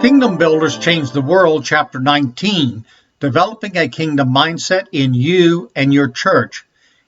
Kingdom Builders Change the World, Chapter 19, Developing a Kingdom Mindset in You and Your Church.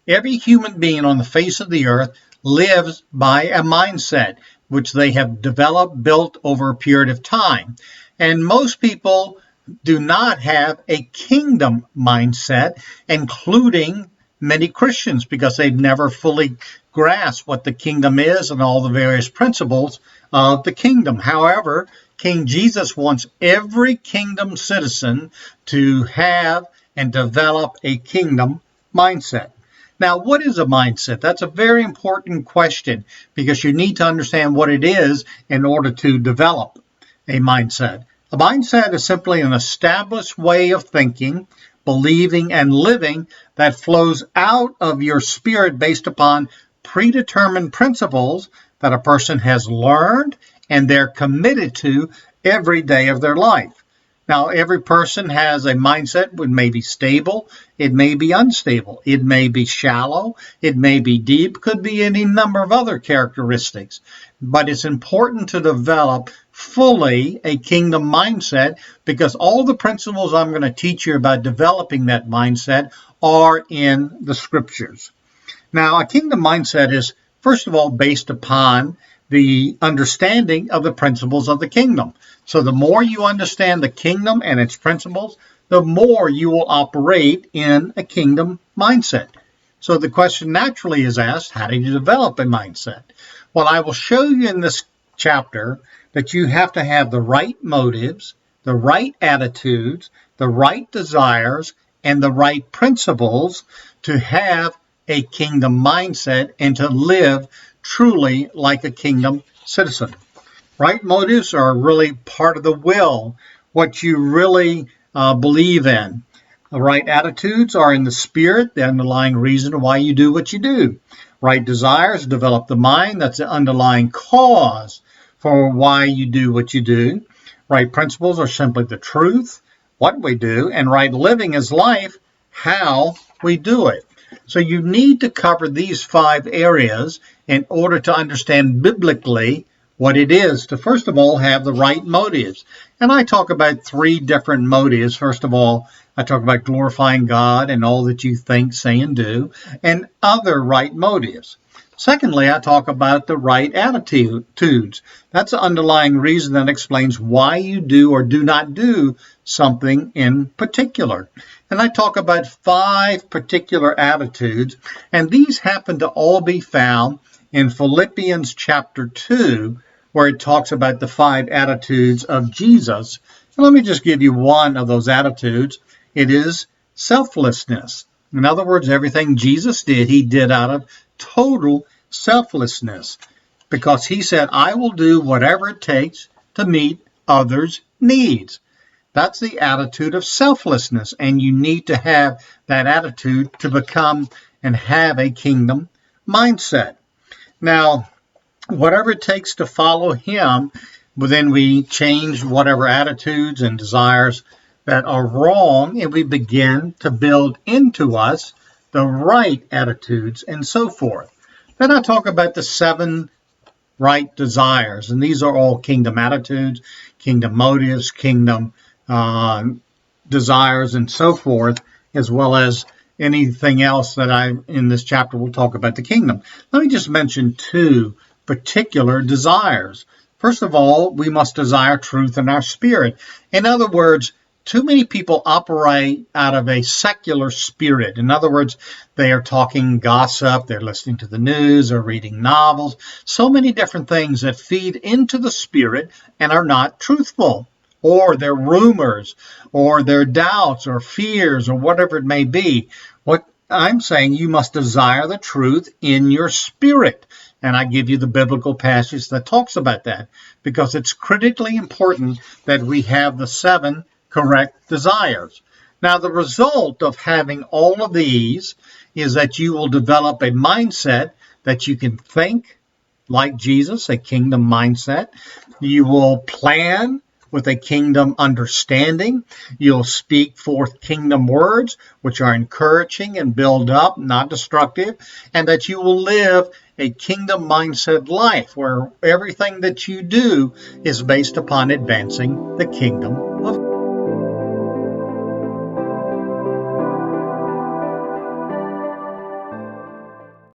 Every human being on the face of the earth lives by a mindset, which they have developed, built over a period of time. And most people do not have a kingdom mindset, including many Christians, because they've never fully grasped what the kingdom is and all the various principles of the kingdom. However, King Jesus wants every kingdom citizen to have and develop a kingdom mindset. Now, what is a mindset? That's a very important question because you need to understand what it is in order to develop a mindset. A mindset is simply an established way of thinking, believing, and living that flows out of your spirit based upon predetermined principles that a person has learned and they're committed to every day of their life. Now, every person has a mindset. It may be stable, it may be unstable, it may be shallow, it may be deep, could be any number of other characteristics. But it's important to develop fully a kingdom mindset because all the principles I'm going to teach you about developing that mindset are in the scriptures. Now, a kingdom mindset is, first of all, based upon the understanding of the principles of the kingdom. So the more you understand the kingdom and its principles, the more you will operate in a kingdom mindset. So the question naturally is asked, how do you develop a mindset? Well, I will show you in this chapter that you have to have the right motives, the right attitudes, the right desires, and the right principles to have a kingdom mindset and to live truly like a kingdom citizen. Right motives are really part of the will, what you really believe in. The right attitudes are in the spirit, the underlying reason why you do what you do. Right desires develop the mind, that's the underlying cause for why you do what you do. Right principles are simply the truth, what we do, and right living is life, how we do it. So you need to cover these 5 areas in order to understand biblically what it is to, first of all, have the right motives. And I talk about 3 different motives. First of all, I talk about glorifying God and all that you think, say, and do, and other right motives. Secondly, I talk about the right attitudes. That's the underlying reason that explains why you do or do not do something in particular. And I talk about 5 particular attitudes, and these happen to all be found in Philippians chapter 2, where it talks about the 5 attitudes of Jesus. And let me just give you one of those attitudes. It is selflessness. In other words, everything Jesus did, he did out of total selflessness, because he said, I will do whatever it takes to meet others' needs. That's the attitude of selflessness, and you need to have that attitude to become and have a kingdom mindset. Now, whatever it takes to follow him, well, then we change whatever attitudes and desires that are wrong, and we begin to build into us the right attitudes and so forth. Then I talk about the 7 right desires, and these are all kingdom attitudes, kingdom motives, kingdom desires, and so forth, as well as anything else that I, in this chapter, will talk about the kingdom. Let me just mention 2 particular desires. First of all, we must desire truth in our spirit. In other words, too many people operate out of a secular spirit. In other words, they are talking gossip, they're listening to the news, or reading novels, so many different things that feed into the spirit and are not truthful, or they're rumors, or they're doubts, or fears, or whatever it may be. What I'm saying, you must desire the truth in your spirit. And I give you the biblical passage that talks about that, because it's critically important that we have the 7 correct desires. Now, the result of having all of these is that you will develop a mindset that you can think like Jesus, a kingdom mindset. You will plan with a kingdom understanding. You'll speak forth kingdom words, which are encouraging and build up, not destructive, and that you will live a kingdom mindset life where everything that you do is based upon advancing the kingdom